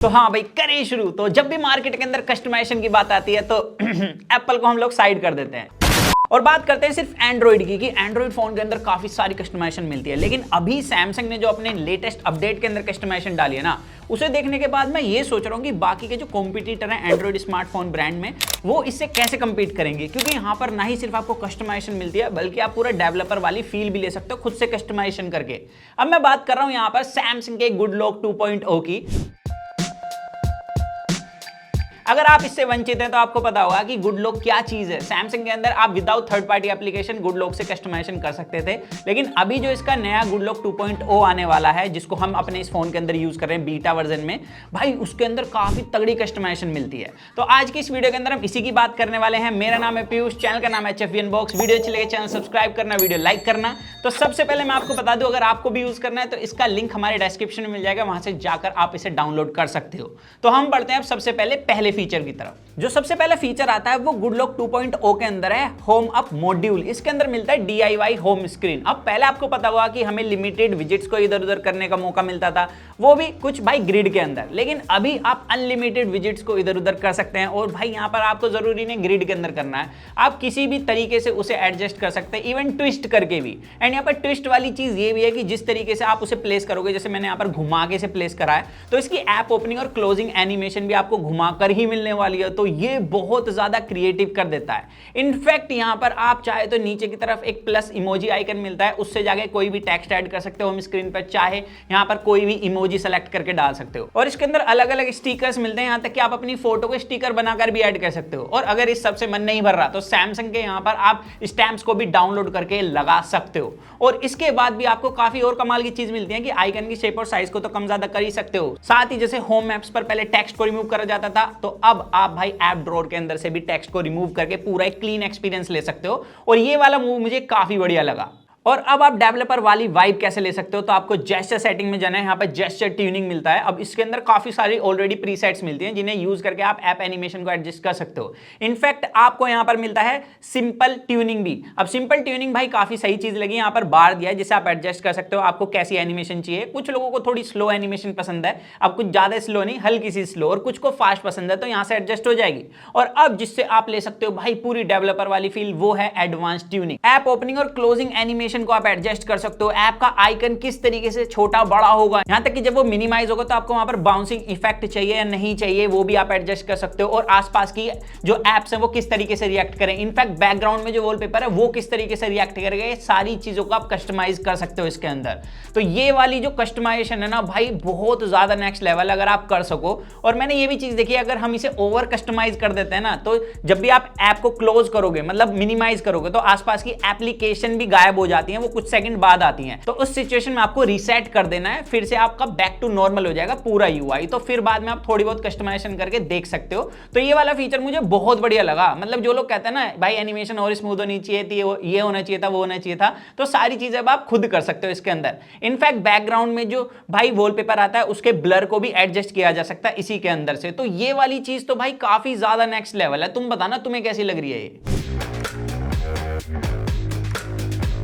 तो हाँ भाई, करें शुरू। तो जब भी मार्केट के अंदर कस्टमाइजेशन की बात आती है तो एप्पल को हम लोग साइड कर देते हैं और बात करते हैं सिर्फ एंड्रॉइड की, कि एंड्रॉइड फोन के अंदर काफी सारी कस्टमाइजेशन मिलती है। लेकिन अभी सैमसंग ने जो अपने लेटेस्ट अपडेट के अंदर कस्टमाइजेशन डाली है ना, उसे देखने के बाद मैं ये सोच रहा हूँ कि बाकी के जो कॉम्पिटिटर हैं एंड्रॉइड स्मार्टफोन ब्रांड में, वो इससे कैसे compete करेंगे। क्योंकि यहाँ पर ना ही सिर्फ आपको कस्टमाइजेशन मिलती है, बल्कि आप पूरा डेवलपर वाली फील भी ले सकते हो खुद से कस्टमाइजेशन करके। अब मैं बात कर रहा हूँ यहाँ पर सैमसंग के गुड लॉक 2.0 की। अगर आप इससे वंचित हैं तो आपको पता होगा कि गुड लॉक क्या चीज है। सैमसंग के अंदर आप without third party application good lock से कस्टमाइजेशन कर सकते थे, लेकिन अभी जो इसका नया गुड लॉक 2.0 आने वाला है, जिसको हम अपने इस फोन के अंदर यूज कर रहे हैं बीटा वर्जन में, भाई उसके अंदर काफी तगड़ी कस्टमाइजेशन मिलती है। तो आज की इस वीडियो के अंदर हम इसी की बात करने वाले हैं। मेरा नाम है पीयूष, चैनल का नाम है HFV अनबॉक्स। वीडियो अच्छी लगे चैनल सब्सक्राइब करना, वीडियो लाइक करना। तो सबसे पहले मैं आपको बता दूं, अगर आपको भी यूज करना है तो इसका लिंक हमारे डिस्क्रिप्शन में मिल जाएगा, वहां से जाकर आप इसे डाउनलोड कर सकते हो। तो हम बढ़ते हैं अब सबसे पहले फीचर की तरफ। जो सबसे पहला फीचर आता है वो गुड लॉक 2.0 के अंदर है होम अप मॉड्यूल। इसके अंदर मिलता है DIY होम स्क्रीन। अब पहले आपको पता होगा कि हमें लिमिटेड विजिट्स को इधर उधर करने का मौका मिलता था, वो भी कुछ भाई ग्रिड के अंदर। लेकिन अभी आप अनलिमिटेड विजिट्स को इधर उधर कर सकते हैं। और भाई यहाँ पर आपको जरूरी नहीं ग्रिड के अंदर करना है, आप किसी भी तरीके से उसे एडजस्ट कर सकते हैं, इवन ट्विस्ट करके भी। एंड यहाँ पर ट्विस्ट वाली चीज ये भी है कि जिस तरीके से आप उसे प्लेस करोगे, जैसे मैंने यहाँ पर घुमा के इसे प्लेस करा है, तो इसकी ऐप ओपनिंग और क्लोजिंग एनिमेशन भी आपको घुमा कर ही मिलने वाली है। तो ये बहुत ज्यादा क्रिएटिव कर देता है। इनफैक्ट यहां पर आप चाहे तो नीचे की तरफ एक प्लस इमोजी आइकन मिलता है, उससे जाके कोई भी टेक्स्ट ऐड कर सकते हो होम स्क्रीन पर, चाहे यहां पर कोई भी इमोजी सेलेक्ट करके डाल सकते हो। और इसके अंदर अलग अलग स्टिकर्स मिलते हैं, यहां तक कि आप अपनी फोटो को स्टिकर बनाकर भी ऐड कर सकते हो। और अगर इस सबसे मन नहीं भर रहा तो सैमसंग के यहां पर आप स्टैम्प्स को भी डाउनलोड करके लगा सकते हो। और इसके बाद भी आपको काफी और कमाल की चीज मिलती है कि आइकन की शेप और साइज को तो कम ज्यादा कर ही सकते हो। साथ ही जैसे होम ऐप्स पर पहले टेक्स्ट को रिमूव करा जाता था, तो अब आप भाई ऐप ड्रॉअर के अंदर से भी टेक्स्ट को रिमूव करके पूरा एक क्लीन एक्सपीरियंस ले सकते हो। और ये वाला मूव मुझे काफी बढ़िया लगा। और अब आप डेवलपर वाली वाइब कैसे ले सकते हो, तो आपको जेस्चर सेटिंग में जाना है। यहाँ पर जेस्चर ट्यूनिंग मिलता है। अब इसके अंदर काफी सारी ऑलरेडी प्रीसेट्स मिलती हैं, जिन्हें यूज करके आप ऐप एनिमेशन को एडजस्ट कर सकते हो। इनफैक्ट आपको यहाँ पर मिलता है सिंपल ट्यूनिंग भी। अब सिंपल ट्यूनिंग भाई काफी सही चीज लगी। यहाँ पर बार दिया है जिसे आप एडजस्ट कर सकते हो, आपको कैसी एनिमेशन चाहिए। कुछ लोगों को थोड़ी स्लो एनिमेशन पसंद है, अब कुछ ज्यादा स्लो नहीं, हल्की सी स्लो। और कुछ को फास्ट पसंद है, तो यहाँ से एडजस्ट हो जाएगी। और अब जिससे आप ले सकते हो भाई पूरी डेवलपर वाली फील, वो है एडवांस ट्यूनिंग। ऐप ओपनिंग और क्लोजिंग एनिमेशन को आप एडजस्ट कर सकते हो। ऐप का आइकन किस तरीके से छोटा बड़ा होगा, यहां तक कि जब वो मिनिमाइज होगा तो आपको वहां पर बाउंसिंग इफेक्ट चाहिए या नहीं चाहिए, वो भी आप एडजस्ट कर सकते हो। और आसपास की जो एप्स हैं वो किस तरीके से रिएक्ट करें, इनफैक्ट बैकग्राउंड में जो वॉलपेपर है वो किस तरीके से रिएक्ट करेगा, ये सारी चीजों को आप कस्टमाइज कर सकते हो इसके अंदर। तो ये वाली जो कस्टमाइजेशन है ना भाई, बहुत ज्यादा नेक्स्ट लेवल अगर आप कर सको। और मैंने ये भी चीज देखी है, अगर हम इसे ओवर कस्टमाइज कर देते हैं ना, तो जब भी आप ऐप को क्लोज करोगे, मतलब मिनिमाइज करोगे, तो आसपास की एप्लीकेशन भी गायब हो जाती है, वो कुछ सेकंड बाद आती हैं। तो उस सिचुएशन में आपको रीसेट कर देना है, फिर से आपका बैक टू नॉर्मल हो जाएगा पूरा UI। तो फिर बाद में आप थोड़ी बहुत कस्टमाइजेशन करके देख सकते हो। तो ये वाला फीचर मुझे बहुत बढ़िया लगा। मतलब जो लोग कहते हैं ना भाई एनिमेशन और स्मूथ होनी चाहिए थी, ये होना चाहिए था, वो होना चाहिए था, तो सारी चीजें अब आप खुद कर सकते हो इसके अंदर। इनफैक्ट बैकग्राउंड में जो भाई वॉलपेपर आता है उसके ब्लर को भी एडजस्ट किया जा सकता है इसी के अंदर से। तो ये वाली चीज तो भाई काफी ज्यादा नेक्स्ट लेवल है। तुम बताना तुम्हें कैसी लग रही है ये।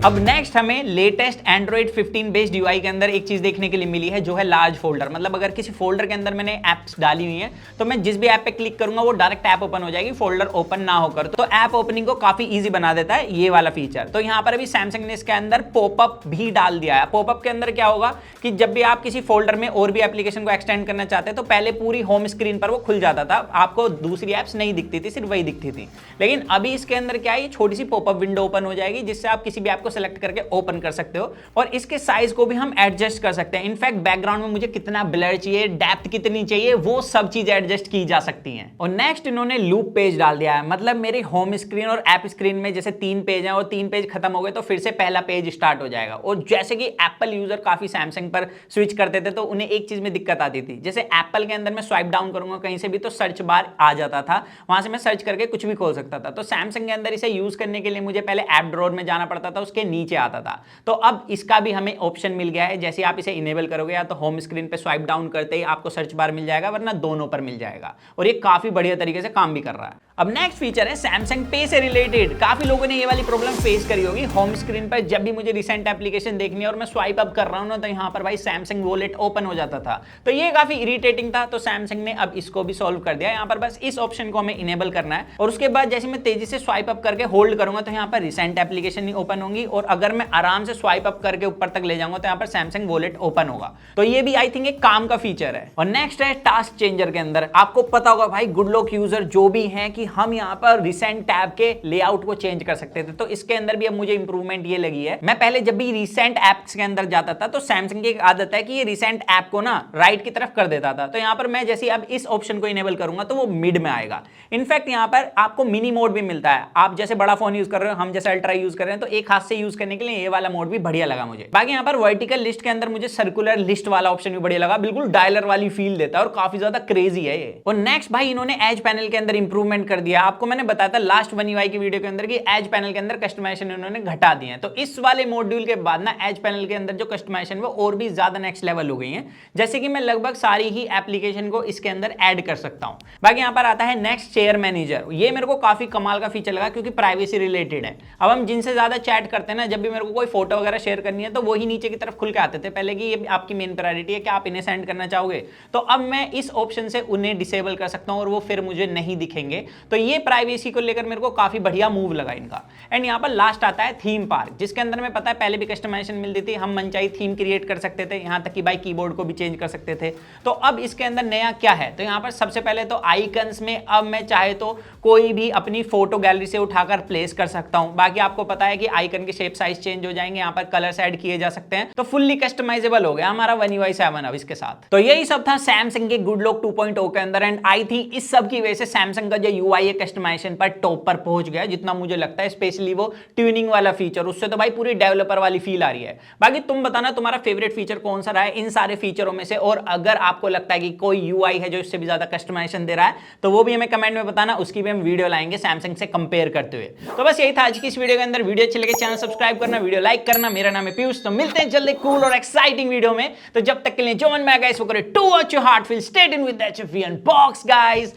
अब नेक्स्ट हमें लेटेस्ट एंड्रॉइड 15 बेस्ड UI के अंदर एक चीज देखने के लिए मिली है, जो है लार्ज फोल्डर। मतलब अगर किसी फोल्डर के अंदर मैंने एप्स डाली हुई हैं, तो मैं जिस भी ऐप पे क्लिक करूंगा वो डायरेक्ट ऐप ओपन हो जाएगी, फोल्डर ओपन ना होकर। तो ऐप ओपनिंग को काफी इजी बना देता है ये वाला फीचर। तो यहाँ पर अभी सैमसंग ने इसके अंदर पॉपअप भी डाल दिया है। पॉपअप के अंदर क्या होगा कि जब भी आप किसी फोल्डर में और भी एप्लीकेशन को एक्सटेंड करना चाहते हैं, तो पहले पूरी होम स्क्रीन पर वो खुल जाता था, आपको दूसरी एप्स नहीं दिखती थी, सिर्फ वही दिखती थी। लेकिन अभी इसके अंदर क्या है, छोटी सी पॉपअप विंडो ओपन हो जाएगी, जिससे आप किसी भी ऐप को सिलेक्ट करके ओपन कर सकते हो। और इसके साइज को भी हम एडजस्ट कर सकते हैं। इनफैक्ट बैकग्राउंड में मुझे कितना ब्लर चाहिए, डेप्थ कितनी चाहिए, वो सब चीजें एडजस्ट की जा सकती हैं। और नेक्स्ट इन्होंने लूप पेज डाल दिया है। मतलब मेरी होम स्क्रीन और ऐप स्क्रीन में जैसे 3 पेज हैं और 3 पेज खत्म हो गए तो फिर से पहला पेज स्टार्ट हो जाएगा। और जैसे कि एप्पल यूजर काफी सैमसंग पर स्विच करते थे, तो उन्हें एक चीज में दिक्कत आती थी। जैसे एप्पल के अंदर मैं स्वाइप डाउन करूंगा कहीं से भी तो सर्च बार आ जाता था, वहां से मैं सर्च करके कुछ भी खोल सकता था। तो सैमसंग के अंदर इसे यूज करने के लिए मुझे पहले ऐप ड्रॉअर में जाना पड़ता था, उसके नीचे आता था। तो अब इसका भी हमें ऑप्शन मिल गया है, जैसे आप इसे इनेबल करोगे या तो होम स्क्रीन पे स्वाइप डाउन करते ही आपको सर्च बार मिल जाएगा, वरना दोनों पर मिल जाएगा, और ये काफी बढ़िया तरीके से काम भी कर रहा है। अब नेक्स्ट फीचर है सैमसंग पे से रिलेटेड। काफी लोगों ने ये वाली प्रॉब्लम फेस करी होगी, होम स्क्रीन पर जब भी मुझे रिसेंट एप्लीकेशन देखनी है और मैं स्वाइप अप कर रहा हूं ना, तो यहाँ पर भाई सैमसंग वॉलेट ओपन हो जाता था, तो ये काफी इरिटेटिंग था। तो सैमसंग ने अब इसको भी सॉल्व कर दिया। यहाँ पर बस इस ऑप्शन को हमें इनेबल करना है, और उसके बाद जैसे मैं तेजी से स्वाइप अप करके होल्ड करूंगा तो यहाँ पर रिसेंट एप्लीकेशन नहीं ओपन होंगी, और अगर मैं आराम से स्वाइप अप करके ऊपर तक ले जाऊंगा तो यहाँ पर सैमसंग वॉलेट ओपन होगा। तो ये भी आई थिंक एक काम का फीचर है। और नेक्स्ट है टास्क चेंजर के अंदर। आपको पता होगा भाई गुड लॉक यूजर जो भी हैं कि हम यहाँ पर रिसेंट टैब के लेआउट को चेंज कर सकते थे, तो इसके अंदर भी अब मुझे इंप्रूवमेंट ये लगी है। मैं पहले जब भी रिसेंट एप्स के अंदर जाता था तो सैमसंग की एक आदत है कि ये रिसेंट ऐप को ना राइट की तरफ कर देता था, तो यहाँ पर मैं जैसे अब इस ऑप्शन को इनेबल करूंगा तो वो मिड में आएगा। इनफैक्ट यहाँ पर आपको मिनी मोड भी मिलता है। आप जैसे बड़ा फोन यूज कर रहे हो, हम जैसे अल्ट्रा यूज कर रहे हैं, तो एक हाथ से यूज करने के लिए ये वाला मोड भी बढ़िया लगा मुझे। बाकी यहाँ पर वर्टिकल लिस्ट के अंदर मुझे सर्कुलर लिस्ट वाला ऑप्शन भी बढ़िया लगा, बिल्कुल डायलर वाली फील देता है और काफी ज्यादा क्रेजी है ये। और नेक्स्ट भाई इन्होंने एज पैनल के अंदर इंप्रूवमेंट कर दिया। आपको मैंने बताया था लास्ट वन UI की वीडियो के अंदर कि एज पैनल के अंदर कस्टमाइजेशन इन्होंने घटा दिए हैं, तो इस वाले मॉड्यूल के बाद ना एज पैनल के अंदर जो कस्टमाइजेशन वो और भी ज्यादा नेक्स्ट लेवल हो गई है, जैसे कि मैं लगभग सारी ही एप्लीकेशन को इसके अंदर ऐड कर सकता हूं। बाकी यहां पर आता है नेक्स्ट शेयर मैनेजर। ये मेरे को काफी कमाल का फीचर लगा क्योंकि प्राइवेसी रिलेटेड है। अब हम जिनसे ज्यादा चैट करते हैं ना, जब भी मेरे को कोई फोटो वगैरह शेयर करनी है तो वही नीचे की तरफ खुल के आते थे पहले कि ये आपकी मेन प्रायोरिटी है कि आप इन्हें सेंड करना चाहोगे, तो अब मैं इस ऑप्शन से उन्हें डिसेबल कर सकता हूं और वो फिर मुझे नहीं दिखेंगे। तो ये प्राइवेसी को लेकर मेरे को काफी बढ़िया मूव लगा इनका। एंड यहाँ पर लास्ट आता है थीम पार्क, जिसके अंदर में पता है पहले भी कस्टमाइजेशन मिलती थी, हम मनचाही थीम क्रिएट कर सकते थे, यहाँ तक कि भाई कीबोर्ड को भी चेंज कर सकते थे। तो अब इसके अंदर नया क्या है, तो यहाँ पर सबसे पहले तो आइकन्स में अब मैं चाहे तो कोई भी अपनी फोटो गैलरी से उठाकर प्लेस कर सकता हूं। बाकी आपको पता है कि आइकन के शेप साइज चेंज हो जाएंगे, यहाँ पर कलर्स ऐड किए जा सकते हैं, तो फुल्ली कस्टमाइजेबल हो गया हमारा One UI 7 अब इसके साथ। तो यही सब था सैमसंग के गुड लॉक 2.0 के अंदर। एंड आई थिंक इस सब की वजह से सैमसंग का जो UI है कस्टमाइजेशन पर टॉप पर पहुंच गया, जितना मुझे लगता है, स्पेशली वो ट्यूनिंग वाला फीचर, उससे तो भाई पूरी डेवलपर वाली फील आ रही है। बाकी तुम बताना तुम्हारा फेवरेट फीचर कौन सा रहा है इन सारे फीचरों में से, और अगर आपको लगता है कि कोई UI है जो इससे भी ज्यादा कस्टमाइजेशन दे रहा है तो वो भी हमें कमेंट में बताना, उसकी भी हम वीडियो लाएंगे सैमसंग से कंपेयर करते हुए। तो बस यही था आज की इस वीडियो के अंदर। वीडियो अच्छी लगे चैनल सब्सक्राइब करना, वीडियो लाइक करना। मेरा नाम है पीयूष, तो मिलते हैं जल्दी कूल और एक्साइटिंग वीडियो में। तो जब तक के लिए जो मन में आएगा इसको करें to watch your heart feel, stay in with HFV unbox guys.